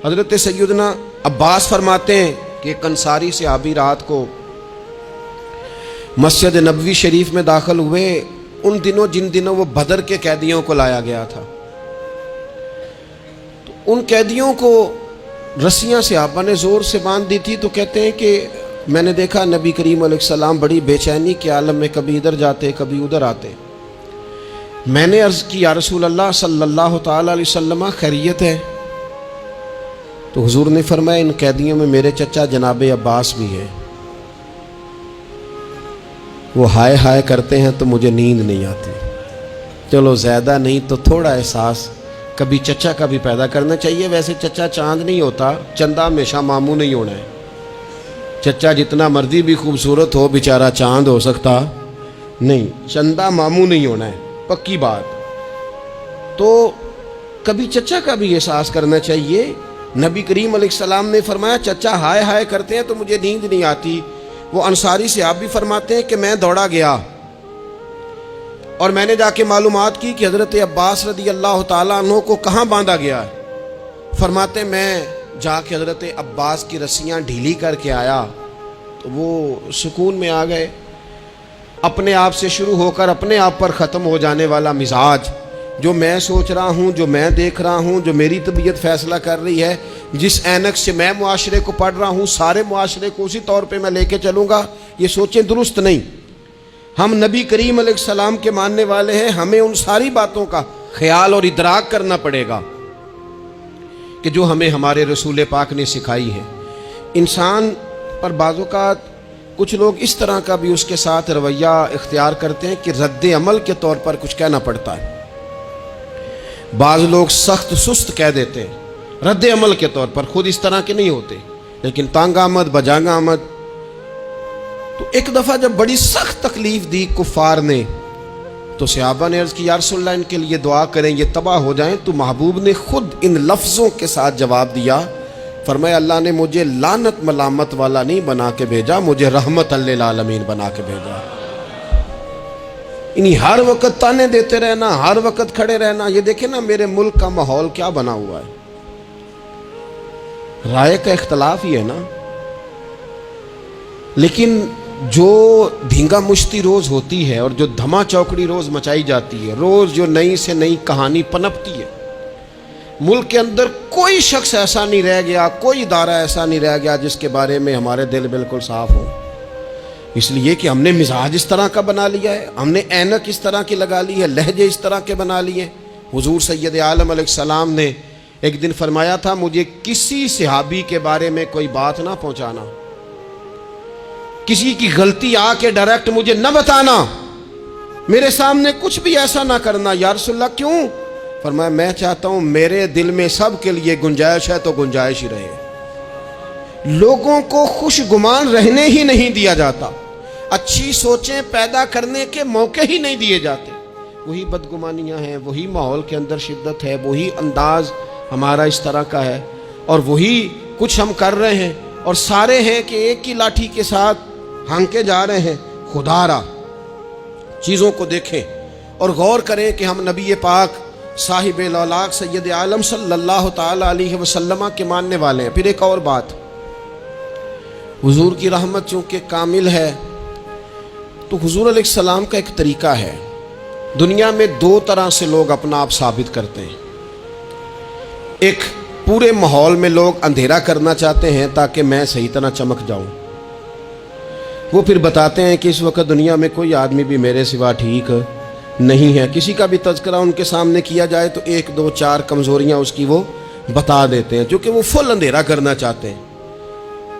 حضرت سیدنا عباس فرماتے ہیں کہ ایک انصاری صحابی رات کو مسجد نبوی شریف میں داخل ہوئے، ان دنوں جن دنوں وہ بدر کے قیدیوں کو لایا گیا تھا، تو ان قیدیوں کو رسیاں صحابہ نے زور سے باندھ دی تھی، تو کہتے ہیں کہ میں نے دیکھا نبی کریم علیہ السلام بڑی بے چینی کے عالم میں کبھی ادھر جاتے کبھی ادھر آتے۔ میں نے عرض کی یا رسول اللہ صلی اللہ تعالی علیہ وسلم خیریت ہے؟ تو حضور نے فرمایا ان قیدیوں میں میرے چچا جناب عباس بھی ہیں، وہ ہائے ہائے کرتے ہیں تو مجھے نیند نہیں آتی۔ چلو زیادہ نہیں تو تھوڑا احساس کبھی چچا کا بھی پیدا کرنا چاہیے۔ ویسے چچا چاند نہیں ہوتا، چندہ ہمیشہ ماموں نہیں ہونا ہے۔ چچا جتنا مرضی بھی خوبصورت ہو بیچارہ چاند ہو سکتا نہیں، چندہ ماموں نہیں ہونا ہے، پکی بات۔ تو کبھی چچا کا بھی احساس کرنا چاہیے۔ نبی کریم علیہ السلام نے فرمایا چچا ہائے ہائے کرتے ہیں تو مجھے نیند نہیں آتی۔ وہ انصاری صحابی فرماتے ہیں کہ میں دوڑا گیا اور میں نے جا کے معلومات کی کہ حضرت عباس رضی اللہ تعالیٰ عنہ کو کہاں باندھا گیا ہے۔ فرماتے میں جا کے حضرت عباس کی رسیاں ڈھیلی کر کے آیا تو وہ سکون میں آ گئے۔ اپنے آپ سے شروع ہو کر اپنے آپ پر ختم ہو جانے والا مزاج، جو میں سوچ رہا ہوں، جو میں دیکھ رہا ہوں، جو میری طبیعت فیصلہ کر رہی ہے، جس اینک سے میں معاشرے کو پڑھ رہا ہوں، سارے معاشرے کو اسی طور پہ میں لے کے چلوں گا، یہ سوچیں درست نہیں۔ ہم نبی کریم علیہ السلام کے ماننے والے ہیں، ہمیں ان ساری باتوں کا خیال اور ادراک کرنا پڑے گا کہ جو ہمیں ہمارے رسول پاک نے سکھائی ہے۔ انسان پر بعض اوقات کچھ لوگ اس طرح کا بھی اس کے ساتھ رویہ اختیار کرتے ہیں کہ رد عمل کے طور پر کچھ کہنا پڑتا ہے۔ بعض لوگ سخت سست کہہ دیتے ہیں رد عمل کے طور پر، خود اس طرح کے نہیں ہوتے، لیکن تانگ آمد بجانگ آمد۔ تو ایک دفعہ جب بڑی سخت تکلیف دی کفار نے تو صحابہ نے عرض کی یا رسول اللہ ان کے لیے دعا کریں یہ تباہ ہو جائیں، تو محبوب نے خود ان لفظوں کے ساتھ جواب دیا، فرمایا اللہ نے مجھے لعنت ملامت والا نہیں بنا کے بھیجا، مجھے رحمت للعالمین بنا کے بھیجا۔ انہیں ہر وقت تانے دیتے رہنا، ہر وقت کھڑے رہنا، یہ دیکھیں نا میرے ملک کا ماحول کیا بنا ہوا ہے، رائے کا اختلاف ہی ہے نا، لیکن جو دھینگا مشتی روز ہوتی ہے اور جو دھما چوکڑی روز مچائی جاتی ہے، روز جو نئی سے نئی کہانی پنپتی ہے، ملک کے اندر کوئی شخص ایسا نہیں رہ گیا، کوئی ادارہ ایسا نہیں رہ گیا جس کے بارے میں ہمارے دل بالکل صاف ہو، اس لیے کہ ہم نے مزاج اس طرح کا بنا لیا ہے، ہم نے اینک اس طرح کی لگا لی ہے، لہجے اس طرح کے بنا لیے۔ حضور سید عالم علیہ السلام نے ایک دن فرمایا تھا مجھے کسی صحابی کے بارے میں کوئی بات نہ پہنچانا، کسی کی غلطی آ کے ڈائریکٹ مجھے نہ بتانا، میرے سامنے کچھ بھی ایسا نہ کرنا۔ یا رسول اللہ کیوں؟ فرمایا میں چاہتا ہوں میرے دل میں سب کے لیے گنجائش ہے تو گنجائش ہی رہے، لوگوں کو خوش گمان رہنے ہی نہیں دیا جاتا، اچھی سوچیں پیدا کرنے کے موقع ہی نہیں دیے جاتے، وہی بدگمانیاں ہیں، وہی ماحول کے اندر شدت ہے، وہی انداز ہمارا اس طرح کا ہے، اور وہی کچھ ہم کر رہے ہیں، اور سارے ہیں کہ ایک ہی لاٹھی کے ساتھ ہانکے جا رہے ہیں۔ خدا را چیزوں کو دیکھیں اور غور کریں کہ ہم نبی پاک صاحب الاولاق سید عالم صلی اللہ تعالی علیہ وسلم کے ماننے والے ہیں۔ پھر ایک اور بات، حضور کی رحمت چونکہ کامل ہے تو حضور علیہ السلام کا ایک طریقہ ہے، دنیا میں دو طرح سے لوگ اپنا آپ ثابت کرتے ہیں۔ ایک پورے ماحول میں لوگ اندھیرا کرنا چاہتے ہیں تاکہ میں صحیح طرح چمک جاؤں، وہ پھر بتاتے ہیں کہ اس وقت دنیا میں کوئی آدمی بھی میرے سوا ٹھیک نہیں ہے، کسی کا بھی تذکرہ ان کے سامنے کیا جائے تو ایک دو چار کمزوریاں اس کی وہ بتا دیتے ہیں، چونکہ وہ فل اندھیرا کرنا چاہتے ہیں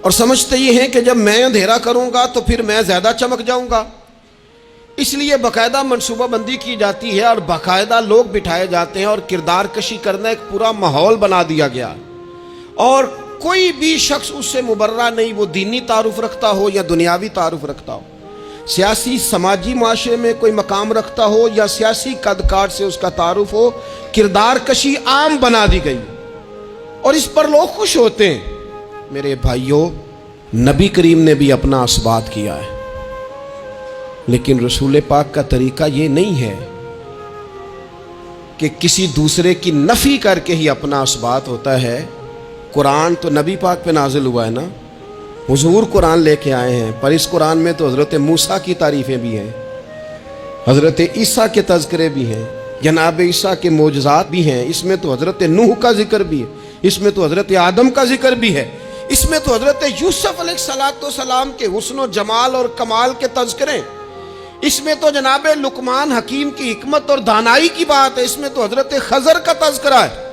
اور سمجھتے یہ ہیں کہ جب میں اندھیرا کروں گا تو پھر میں زیادہ چمک جاؤں گا، اس لیے باقاعدہ منصوبہ بندی کی جاتی ہے اور باقاعدہ لوگ بٹھائے جاتے ہیں اور کردار کشی کرنا ایک پورا ماحول بنا دیا گیا، اور کوئی بھی شخص اس سے مبرہ نہیں، وہ دینی تعارف رکھتا ہو یا دنیاوی تعارف رکھتا ہو، سیاسی سماجی معاشرے میں کوئی مقام رکھتا ہو یا سیاسی قد کاٹ سے اس کا تعارف ہو، کردار کشی عام بنا دی گئی اور اس پر لوگ خوش ہوتے ہیں۔ میرے بھائیوں، نبی کریم نے بھی اپنا اثبات کیا ہے، لیکن رسول پاک کا طریقہ یہ نہیں ہے کہ کسی دوسرے کی نفی کر کے ہی اپنا اثبات ہوتا ہے، قرآن تو نبی پاک پہ نازل ہوا ہے نا، حضور قرآن لے کے آئے ہیں، پر اس قرآن میں تو حضرت موسیٰ کی تعریفیں بھی ہیں، حضرت عیسیٰ کے تذکرے بھی ہیں، جناب عیسیٰ کے معجزات بھی ہیں، اس میں تو حضرت نوح کا ذکر بھی ہے، اس میں تو حضرت آدم کا ذکر بھی ہے، اس میں تو حضرت یوسف علیہ السلام کے حسن و جمال اور کمال کے تذکرے، اس میں تو جناب لقمان حکیم کی حکمت اور دانائی کی بات ہے، اس میں تو حضرت خضر کا تذکرہ ہے۔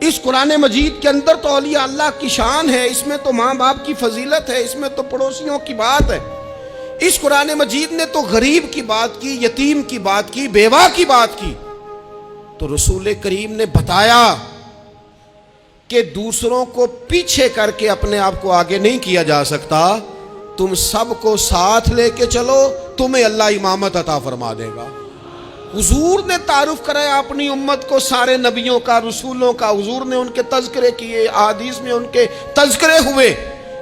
اس قرآن مجید کے اندر تو اولیاء اللہ کی شان ہے، اس میں تو ماں باپ کی فضیلت ہے، اس میں تو پڑوسیوں کی بات ہے۔ اس قرآن مجید نے تو غریب کی بات کی، یتیم کی بات کی، بیوہ کی بات کی۔ تو رسول کریم نے بتایا کہ دوسروں کو پیچھے کر کے اپنے آپ کو آگے نہیں کیا جا سکتا، تم سب کو ساتھ لے کے چلو، تمہیں اللہ امامت عطا فرما دے گا۔ حضور نے تعارف کرایا اپنی امت کو سارے نبیوں کا، رسولوں کا، حضور نے ان کے تذکرے کیے، احادیث میں ان کے تذکرے ہوئے،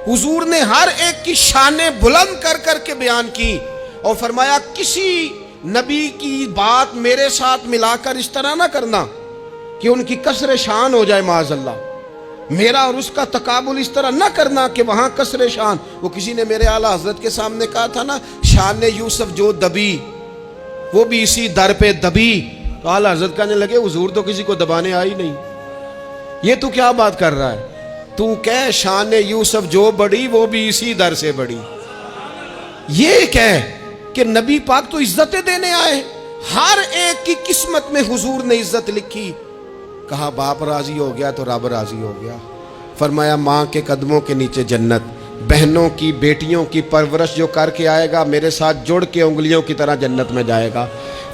حضور نے ہر ایک کی شانیں بلند کر کر کے بیان کی اور فرمایا کسی نبی کی بات میرے ساتھ ملا کر اس طرح نہ کرنا کہ ان کی کسر شان ہو جائے معاذ اللہ، میرا اور اس کا تقابل اس طرح نہ کرنا کہ وہاں کسر شان۔ وہ کسی نے میرے اعلیٰ حضرت کے سامنے کہا تھا نا، شان یوسف جو دبی وہ بھی اسی در پہ دبی، تو اعلیٰ حضرت کہنے لگے حضور تو کسی کو دبانے آئی نہیں، یہ تو کیا بات کر رہا ہے، تو کہہ شان یوسف جو بڑی وہ بھی اسی در سے بڑی۔ یہ کہہ کہ نبی پاک تو عزتیں دینے آئے، ہر ایک کی قسمت میں حضور نے عزت لکھی۔ کہا باپ راضی ہو گیا تو رب راضی ہو گیا، فرمایا ماں کے قدموں کے نیچے جنت، بہنوں کی بیٹیوں کی پرورش جو کر کے آئے گا میرے ساتھ جڑ کے انگلیوں کی طرح جنت میں جائے گا۔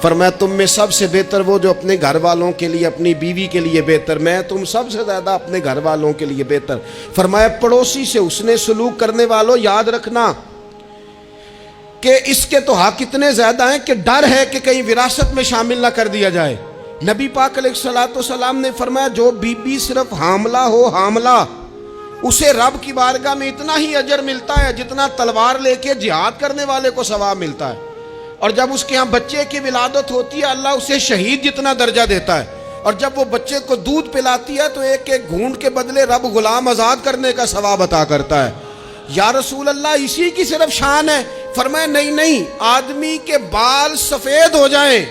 فرمایا تم میں سب سے بہتر وہ جو اپنے گھر والوں کے لیے، اپنی بیوی کے لیے بہتر، میں تم سب سے زیادہ اپنے گھر والوں کے لیے بہتر۔ فرمایا پڑوسی سے اس نے سلوک کرنے والوں یاد رکھنا کہ اس کے تو حق اتنے زیادہ ہیں کہ ڈر ہے کہ کہیں وراثت میں شامل نہ کر دیا جائے۔ نبی پاک علیہ السلام نے فرمایا جو بی بی صرف حاملہ ہو، حاملہ، اسے رب کی بارگاہ میں اتنا ہی اجر ملتا ہے جتنا تلوار لے کے جہاد کرنے والے کو ثواب ملتا ہے، اور جب اس کے ہاں بچے کی ولادت ہوتی ہے اللہ اسے شہید جتنا درجہ دیتا ہے، اور جب وہ بچے کو دودھ پلاتی ہے تو ایک ایک گھونٹ کے بدلے رب غلام آزاد کرنے کا ثواب عطا کرتا ہے۔ یا رسول اللہ اسی کی صرف شان ہے؟ فرمایا نہیں، آدمی کے بال سفید ہو جائیں،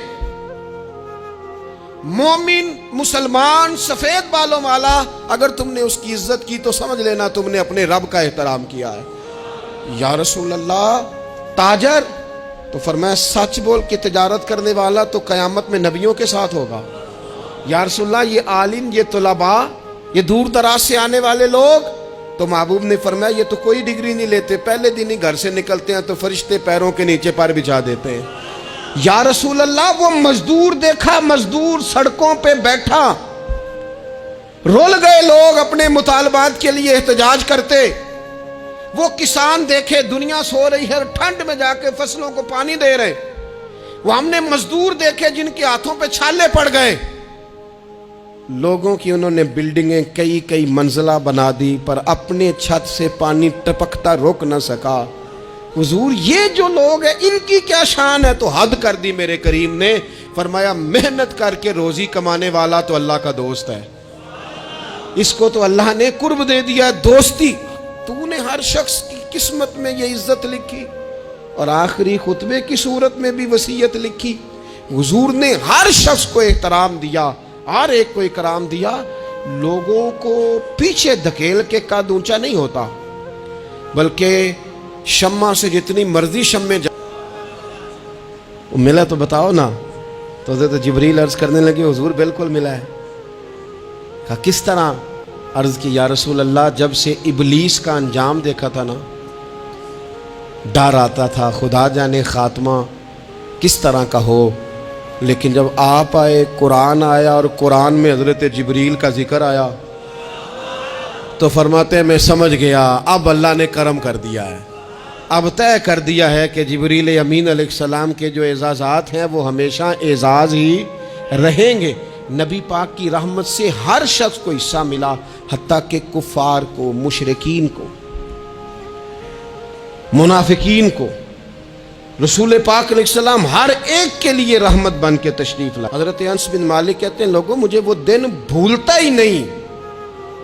مومن مسلمان سفید بالوں والا، اگر تم نے اس کی عزت کی تو سمجھ لینا تم نے اپنے رب کا احترام کیا ہے۔ یا رسول اللہ تاجر؟ تو فرمایا سچ بول کے تجارت کرنے والا تو قیامت میں نبیوں کے ساتھ ہوگا۔ یا رسول اللہ یہ عالم، یہ طلباء، یہ دور دراز سے آنے والے لوگ؟ تو محبوب نے فرمایا یہ تو کوئی ڈگری نہیں لیتے، پہلے دن ہی گھر سے نکلتے ہیں تو فرشتے پیروں کے نیچے پر بچھا دیتے ہیں۔ یا رسول اللہ وہ مزدور دیکھا، مزدور سڑکوں پہ بیٹھا، رول گئے لوگ اپنے مطالبات کے لیے احتجاج کرتے، وہ کسان دیکھے دنیا سو رہی ہے ٹھنڈ میں جا کے فصلوں کو پانی دے رہے، وہ ہم نے مزدور دیکھے جن کے ہاتھوں پہ چھالے پڑ گئے، لوگوں کی انہوں نے بلڈنگیں کئی منزلہ بنا دی پر اپنے چھت سے پانی ٹپکتا روک نہ سکا۔ حضور یہ جو لوگ ہیں ان کی کیا شان ہے؟ تو حد کر دی میرے کریم نے، فرمایا محنت کر کے روزی کمانے والا تو اللہ کا دوست ہے، اس کو تو اللہ نے قرب دے دیا دوستی۔ تو نے ہر شخص کی قسمت میں یہ عزت لکھی اور آخری خطبے کی صورت میں بھی وصیت لکھی۔ حضور نے ہر شخص کو احترام دیا، ہر ایک کو اکرام دیا۔ لوگوں کو پیچھے دھکیل کے قد اونچا نہیں ہوتا، بلکہ شمع سے جتنی مرضی شمع ملا تو بتاؤ نا۔ تو حضرت جبریل عرض کرنے لگے حضور بالکل ملا ہے۔ کہا کس طرح؟ عرض کی یا رسول اللہ جب سے ابلیس کا انجام دیکھا تھا نا ڈر آتا تھا خدا جانے خاتمہ کس طرح کا ہو، لیکن جب آپ آئے، قرآن آیا اور قرآن میں حضرت جبریل کا ذکر آیا تو فرماتے ہیں میں سمجھ گیا اب اللہ نے کرم کر دیا ہے، اب طے کر دیا ہے کہ جبریل امین علیہ السلام کے جو اعزازات ہیں وہ ہمیشہ اعزاز ہی رہیں گے۔ نبی پاک کی رحمت سے ہر شخص کو حصہ ملا، حتیٰ کہ کفار کو، مشرکین کو، منافقین کو۔ رسول پاک علیہ السلام ہر ایک کے لیے رحمت بن کے تشریف لائے۔ حضرت انس بن مالک کہتے ہیں لوگوں مجھے وہ دن بھولتا ہی نہیں